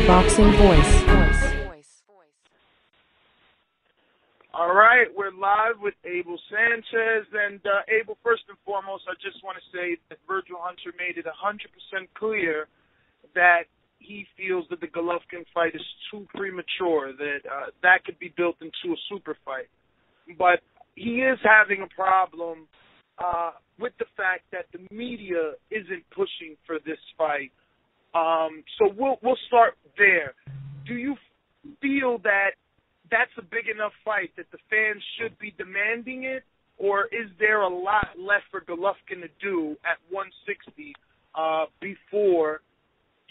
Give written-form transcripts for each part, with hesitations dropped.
Boxing Voice. All right, we're live with Abel Sanchez. And Abel, first and foremost, I just want to say that Virgil Hunter made it 100% clear that he feels that the Golovkin fight is too premature, that that could be built into a super fight. But he is having a problem with the fact that the media isn't pushing for this fight. So we'll start there. Do you feel that that's a big enough fight that the fans should be demanding it, or is there a lot left for Golovkin to do at 160 before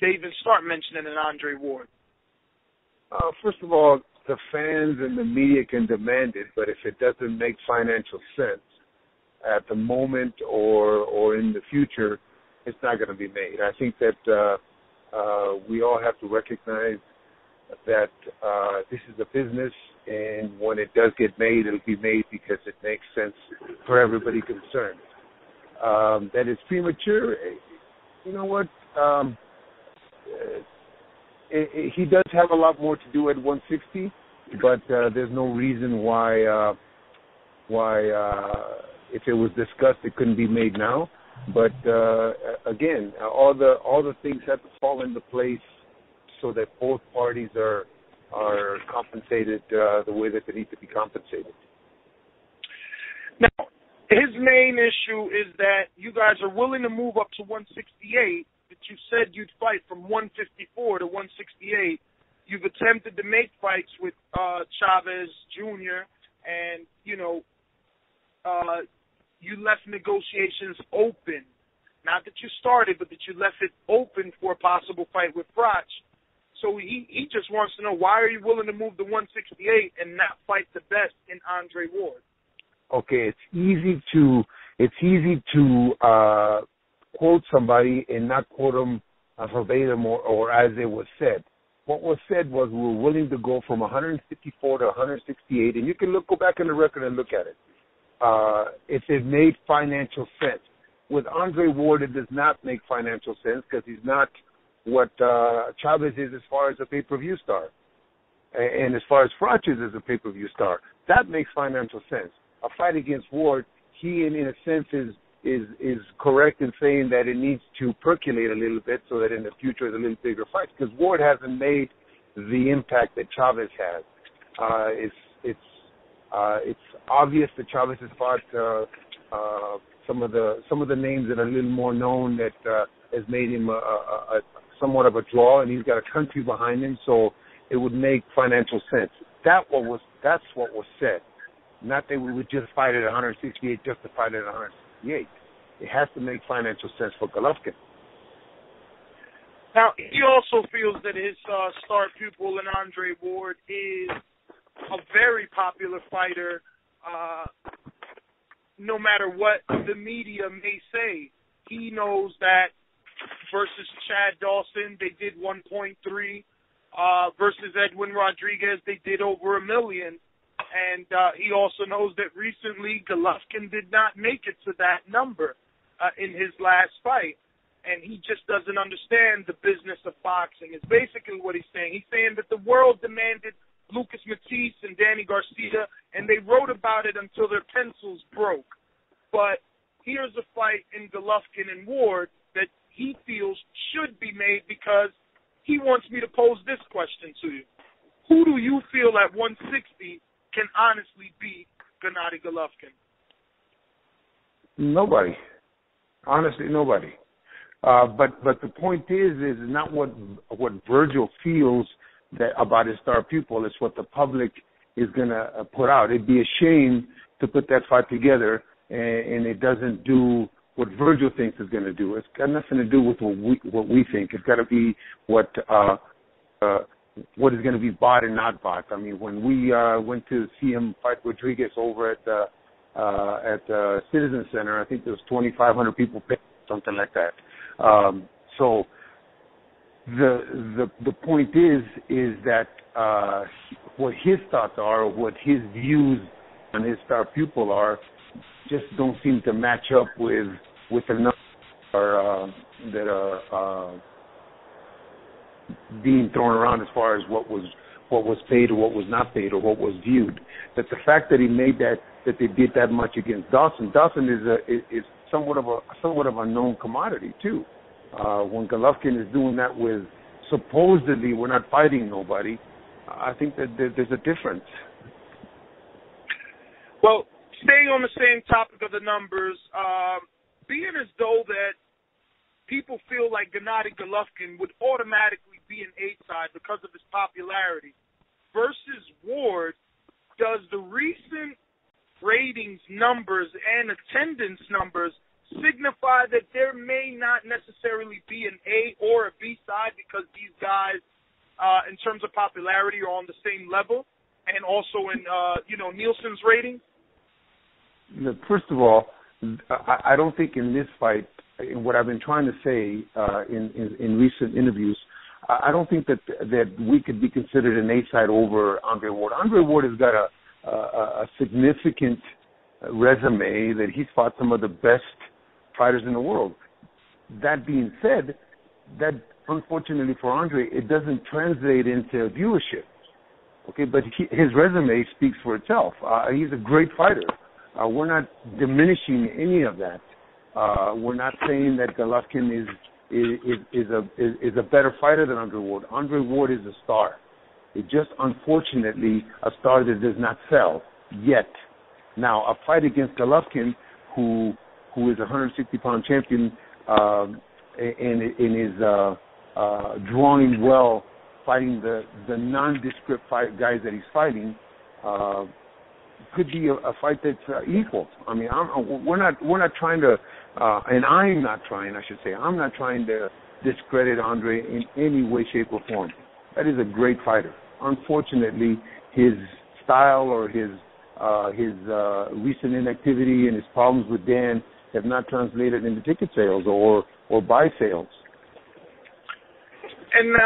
they even start mentioning an Andre Ward? First of all, the fans and the media can demand it, but if it doesn't make financial sense at the moment or in the future, it's not going to be made. I think that we all have to recognize that this is a business, and when it does get made, it'll be made because it makes sense for everybody concerned. That it's premature, you know what? He does have a lot more to do at 160, but there's no reason why if it was discussed, it couldn't be made now. But again, all the things have to fall into place so that both parties are compensated the way that they need to be compensated. Now, his main issue is that you guys are willing to move up to 168, but you said you'd fight from 154 to 168. You've attempted to make fights with Chavez Jr., and, you left negotiations open. Not that you started, but that you left it open for a possible fight with Froch. So he just wants to know, why are you willing to move to 168 and not fight the best in Andre Ward? Okay, it's easy to quote somebody and not quote them verbatim or as it was said. What was said was we were willing to go from 154 to 168, and you can go back in the record and look at it. If it made financial sense. With Andre Ward, it does not make financial sense because he's not what Chavez is as far as a pay-per-view star. And as far as Froch is as a pay-per-view star, that makes financial sense. A fight against Ward, he in a sense is correct in saying that it needs to percolate a little bit so that in the future it's a little bigger fight, because Ward hasn't made the impact that Chavez has. It's obvious that Chavez has fought some of the names that are a little more known that has made him a somewhat of a draw, and he's got a country behind him, so it would make financial sense. That's what was said. Not that we would just fight at 168 just to fight at 168. It has to make financial sense for Golovkin. Now, he also feels that his star pupil in Andre Ward is a very popular fighter, no matter what the media may say. He knows that versus Chad Dawson, they did 1.3. Versus Edwin Rodriguez, they did over $1 million. And he also knows that recently Golovkin did not make it to that number in his last fight. And he just doesn't understand the business of boxing, is basically what he's saying. He's saying that the world demanded Lucas Matisse and Danny Garcia, and they wrote about it until their pencils broke. But here's a fight in Golovkin and Ward that he feels should be made, because he wants me to pose this question to you. Who do you feel at 160 can honestly beat Gennady Golovkin? Nobody. Honestly, nobody. But the point is not what Virgil feels that about his star pupil. It's what the public is going to put out. It'd be a shame to put that fight together and it doesn't do what Virgil thinks is going to do. It's got nothing to do with what we think. It's got to be what is going to be bought and not bought. I mean, when we went to see him fight Rodriguez over at the Citizen Center, I think there was 2,500 people, something like that. So the point is that what his thoughts are, what his views on his star pupil are, just don't seem to match up with the numbers that being thrown around as far as what was paid or what was not paid or what was viewed. That the fact that he made that they did that much against Dawson is somewhat of a known commodity too. When Golovkin is doing that with supposedly we're not fighting nobody, I think that there's a difference. Well, staying on the same topic of the numbers, being as though that people feel like Gennady Golovkin would automatically be an A-side because of his popularity versus Ward, does the recent ratings numbers and attendance numbers signify that there may not necessarily be an A or a B side because these guys, in terms of popularity, are on the same level, and also in Nielsen's rating? Look, first of all, I don't think in this fight, in what I've been trying to say in recent interviews, I don't think that we could be considered an A side over Andre Ward. Andre Ward has got a significant resume that he's fought some of the best fighters in the world. That being said, that unfortunately for Andre, it doesn't translate into viewership. Okay, but his resume speaks for itself. He's a great fighter. We're not diminishing any of that. We're not saying that Golovkin is a better fighter than Andre Ward. Andre Ward is a star. It's just unfortunately a star that does not sell yet. Now, a fight against Golovkin, who is a 160-pound champion and is drawing well, fighting the nondescript guys that he's fighting, could be a fight that's equal. I mean, we're not trying to, and I'm not trying, I should say, I'm not trying to discredit Andre in any way, shape, or form. That is a great fighter. Unfortunately, his style or his recent inactivity and his problems with Dan have not translated into ticket sales or buy sales. And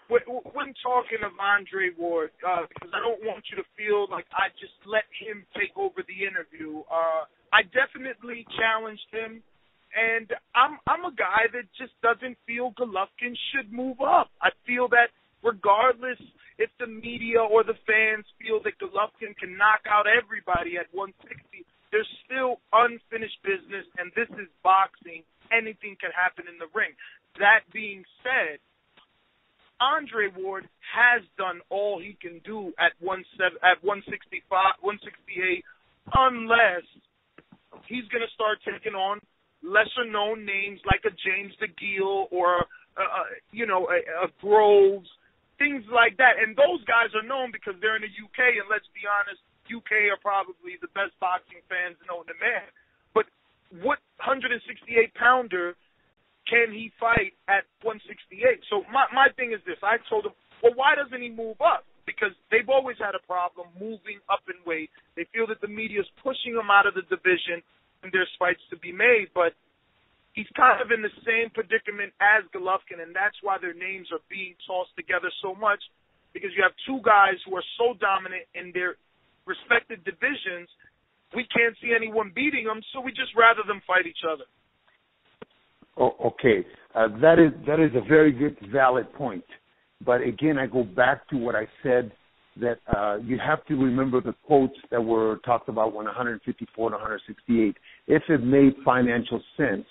when talking of Andre Ward, because I don't want you to feel like I just let him take over the interview, I definitely challenged him, and I'm a guy that just doesn't feel Golovkin should move up. I feel that regardless if the media or the fans feel that Golovkin can knock out everybody at 160, there's still unfinished business, and this is boxing. Anything can happen in the ring. That being said, Andre Ward has done all he can do at 165, 168, unless he's going to start taking on lesser-known names like a James DeGiel or a Groves, things like that. And those guys are known because they're in the UK, and let's be honest, UK are probably the best boxing fans known to man. But what 168-pounder can he fight at 168? So my thing is this. I told him, well, why doesn't he move up? Because they've always had a problem moving up in weight. They feel that the media is pushing him out of the division and there's fights to be made. But he's kind of in the same predicament as Golovkin, and that's why their names are being tossed together so much, because you have two guys who are so dominant in their respective divisions. We can't see anyone beating them, so we just rather them fight each other. Oh, okay, that is a very good, valid point. But again, I go back to what I said, that you have to remember the quotes that were talked about when 154 and 168. If it made financial sense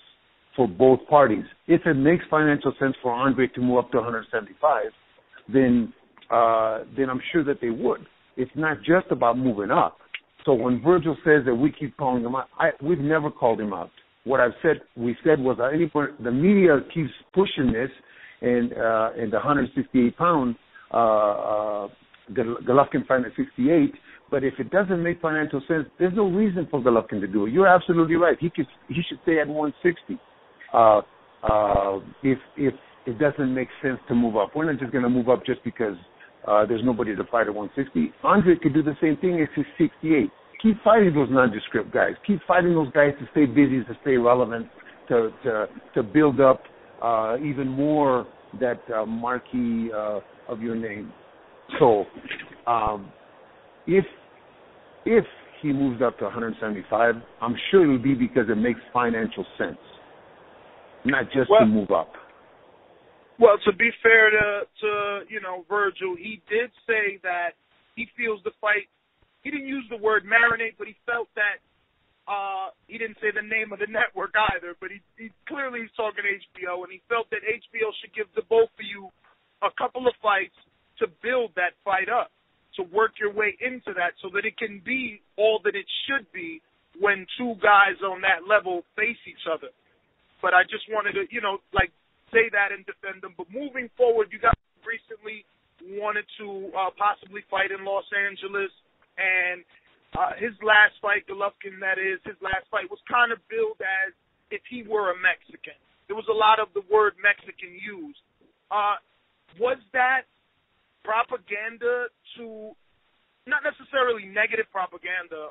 for both parties, if it makes financial sense for Andre to move up to 175, then I'm sure that they would. It's not just about moving up. So when Virgil says that we keep calling him out, we've never called him out. What we said was the media keeps pushing this, and the 168-pound Golovkin fighting at 68. But if it doesn't make financial sense, there's no reason for Golovkin to do it. You're absolutely right. He should stay at 160. If it doesn't make sense to move up, we're not just going to move up just because there's nobody to fight at 160. Andre could do the same thing at 68. Keep fighting those nondescript guys. Keep fighting those guys to stay busy, to stay relevant, to build up even more that marquee of your name. So if he moves up to 175, I'm sure it will be because it makes financial sense, not just to move up. Well, to be fair to Virgil, he did say that he feels the fight. He didn't use the word marinate, but he felt that he didn't say the name of the network either. But he clearly he's talking HBO, and he felt that HBO should give the both of you a couple of fights to build that fight up, to work your way into that, so that it can be all that it should be when two guys on that level face each other. But I just wanted to, say that and defend them. But moving forward, you guys recently wanted to possibly fight in Los Angeles, and his last fight, Golovkin, that is, his last fight was kind of billed as if he were a Mexican. There was a lot of the word Mexican used. Was that propaganda to, not necessarily negative propaganda,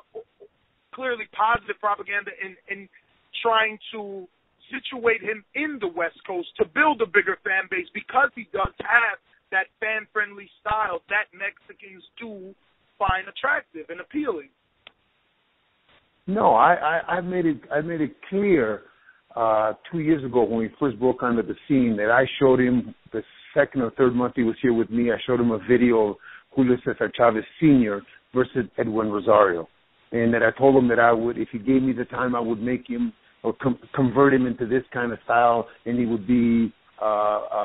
clearly positive propaganda in trying to situate him in the West Coast to build a bigger fan base, because he does have that fan-friendly style that Mexicans do find attractive and appealing? No, I made it clear 2 years ago when we first broke onto the scene that I showed him the second or third month he was here with me. I showed him a video of Julio Cesar Chavez Sr. versus Edwin Rosario, and that I told him that I would, if he gave me the time, I would make him or convert him into this kind of style, and he would be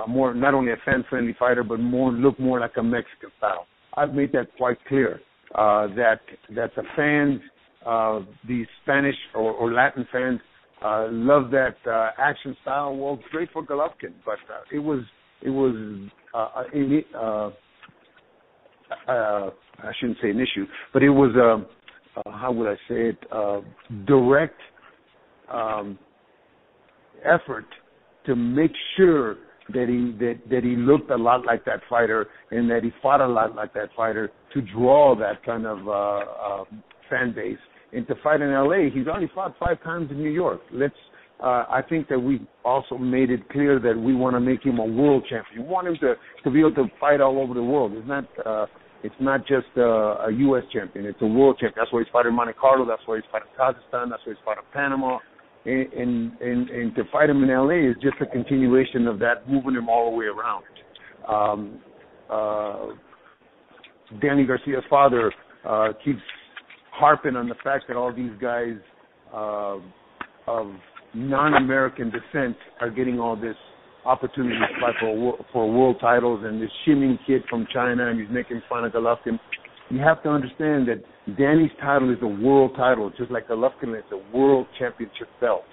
more, not only a fan-friendly fighter, but look more like a Mexican style. I've made that quite clear, that the fans, the Spanish or Latin fans, love that action style. Well, it's great for Golovkin, but it was I shouldn't say an issue, but it was how would I say it, direct effort to make sure that he looked a lot like that fighter and that he fought a lot like that fighter, to draw that kind of fan base. And to fight in L.A., he's already fought 5 times in New York. I think that we also made it clear that we want to make him a world champion. We want him to be able to fight all over the world. It's not just a U.S. champion. It's a world champion. That's why he's fighting Monte Carlo. That's why he's fighting Kazakhstan. That's why he's fighting Panama. And to fight him in L.A. is just a continuation of that, moving him all the way around. Danny Garcia's father keeps harping on the fact that all these guys of non-American descent are getting all this opportunity to fight for world titles, and this shimming kid from China, and he's making fun of Golovkin. You have to understand that Danny's title is a world title, just like Golovkin is a world championship belt.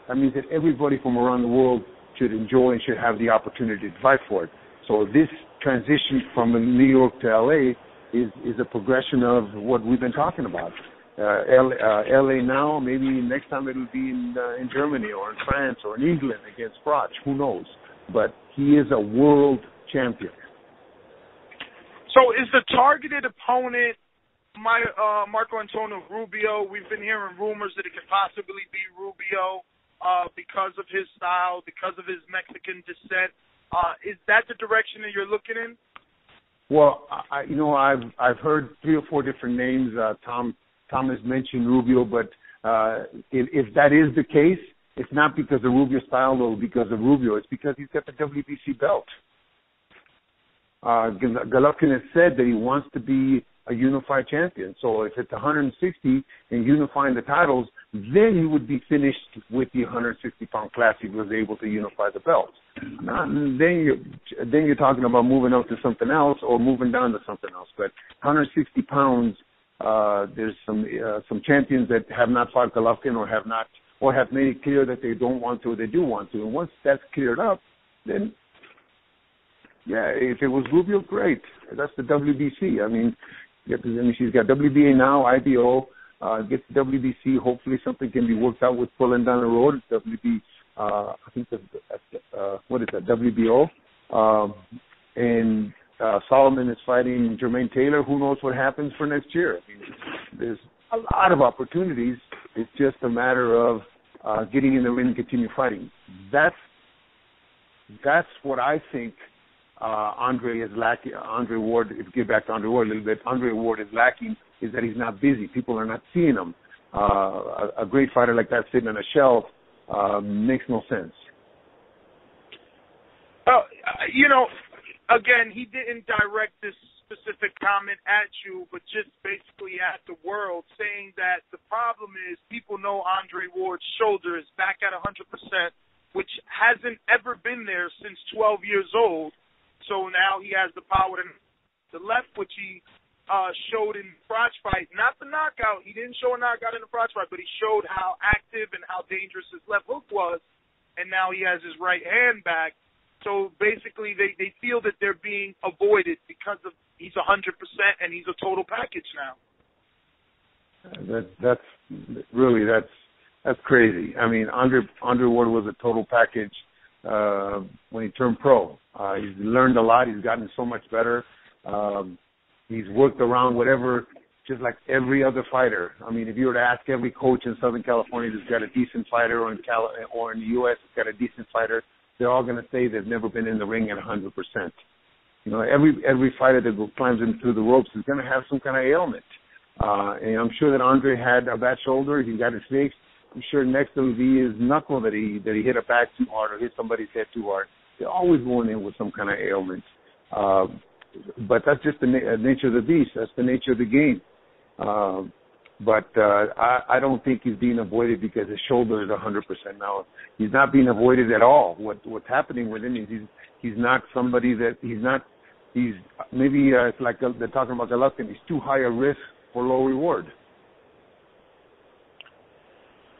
That means that everybody from around the world should enjoy and should have the opportunity to fight for it. So this transition from New York to L.A. is a progression of what we've been talking about. L.A. now, maybe next time it'll be in Germany or in France or in England against Froch. Who knows? But he is a world champion. So is the targeted opponent Marco Antonio Rubio? We've been hearing rumors that it could possibly be Rubio because of his style, because of his Mexican descent. Is that the direction that you're looking in? Well, I've heard 3 or 4 different names. Tom has mentioned Rubio, but if that is the case, it's not because of Rubio's style or because of Rubio. It's because he's got the WBC belt. Golovkin has said that he wants to be a unified champion. So if it's 160 and unifying the titles, then he would be finished with the 160-pound class. He was able to unify the belts. Then you're talking about moving up to something else or moving down to something else. But 160 pounds, there's some champions that have not fought Golovkin or have made it clear that they don't want to or they do want to. And once that's cleared up, then yeah, if it was Rubio, great. That's the WBC. I mean, she's got WBA now, IBO, gets WBC. Hopefully something can be worked out with pulling down the road. I think what is that, WBO? And Solomon is fighting Jermaine Taylor. Who knows what happens for next year? I mean, there's a lot of opportunities. It's just a matter of getting in the ring and continue fighting. That's what I think Andre is lacking. Andre Ward, if you get back to Andre Ward a little bit, Andre Ward is lacking is that he's not busy. People are not seeing him. A great fighter like that sitting on a shelf makes no sense. Well, Again, he didn't direct this specific comment at you, but just basically at the world, saying that the problem is people know Andre Ward's shoulder is back at 100%, which hasn't ever been there since 12 years old. So now he has the power to the left, which he showed in the Froch fight. Not the knockout. He didn't show a knockout in the Froch fight, but he showed how active and how dangerous his left hook was, and now he has his right hand back. So basically they feel that they're being avoided because of he's 100% and he's a total package now. That's crazy. I mean, Andre Ward was a total package when he turned pro. He's learned a lot. He's gotten so much better. He's worked around whatever, just like every other fighter. I mean, if you were to ask every coach in Southern California who's got a decent fighter, or in the U.S. who's got a decent fighter, they're all going to say they've never been in the ring at 100%. Every fighter that climbs in through the ropes is going to have some kind of ailment. And I'm sure that Andre had a bad shoulder. He's got it fixed. I'm sure next to his knuckle that he hit a back too hard or hit somebody's head too hard. They're always going in with some kind of ailment. But that's just the nature of the beast. That's the nature of the game. But I don't think he's being avoided because his shoulder is 100% now. He's not being avoided at all. What's happening with him is he's not somebody that he's maybe it's like they're talking about Golovkin. He's too high a risk for low reward.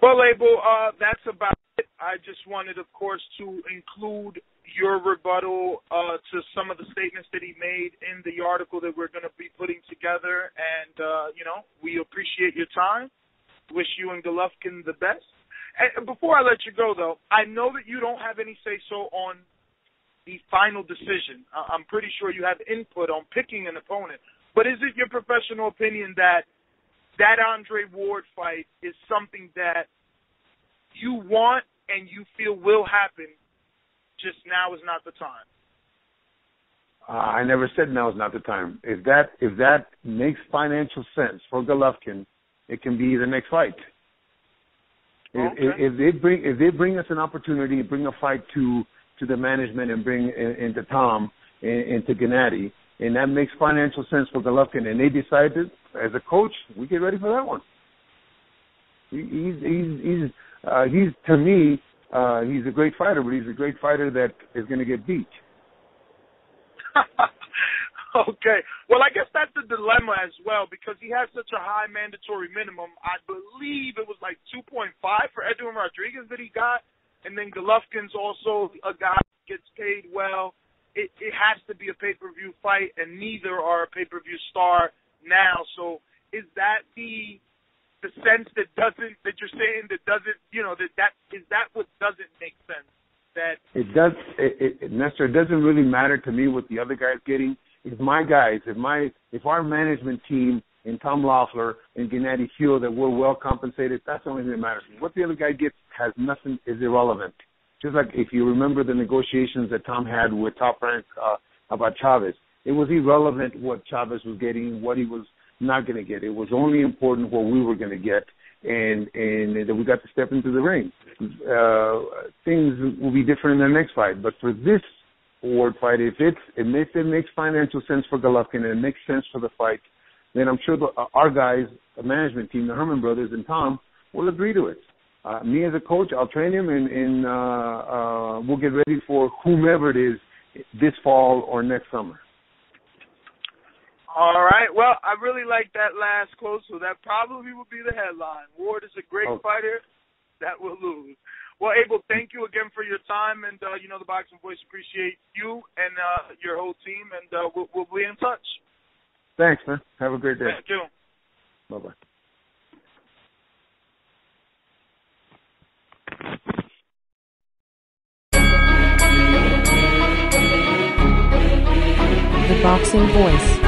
Well, Abel, that's about it. I just wanted, of course, to include your rebuttal to some of the statements that he made in the article that we're going to be putting together. And, we appreciate your time. Wish you and Golovkin the best. And before I let you go, though, I know that you don't have any say-so on the final decision. I'm pretty sure you have input on picking an opponent. But is it your professional opinion that Andre Ward fight is something that you want and you feel will happen, just now is not the time? I never said now is not the time. If that makes financial sense for Golovkin, it can be the next fight. Okay. If they bring us an opportunity, bring a fight to the management and bring into Tom and to Gennady, and that makes financial sense for Golovkin, and they decided as a coach, we get ready for that one. He's to me, he's a great fighter, but he's a great fighter that is going to get beat. Okay. Well, I guess that's the dilemma as well, because he has such a high mandatory minimum. I believe it was like 2.5 for Edwin Rodriguez that he got, and then Golovkin's also a guy who gets paid well. It has to be a pay-per-view fight, and neither are a pay-per-view star now. So is that the sense that you're saying that doesn't, is that what doesn't make sense? That it does, Nestor, it doesn't really matter to me what the other guy's getting. If my guys, if our management team and Tom Loeffler and Gennady feel that we're well compensated, that's the only thing that matters. What the other guy gets has nothing, is irrelevant. Just like if you remember the negotiations that Tom had with Top Rank about Chavez, it was irrelevant what Chavez was getting, what he was not going to get. It was only important what we were going to get, and that we got to step into the ring. Things will be different in the next fight, but for this award fight, if it makes financial sense for Golovkin and it makes sense for the fight, then I'm sure our guys, the management team, the Herman brothers and Tom, will agree to it. Me as a coach, I'll train him, and we'll get ready for whomever it is this fall or next summer. All right. Well, I really like that last quote, so that probably will be the headline. Ward is a great fighter that will lose. Well, Abel, thank you again for your time, and the Boxing Voice appreciate you and your whole team, and we'll be in touch. Thanks, man. Have a great day. Thank you. Bye-bye. The Boxing Voice.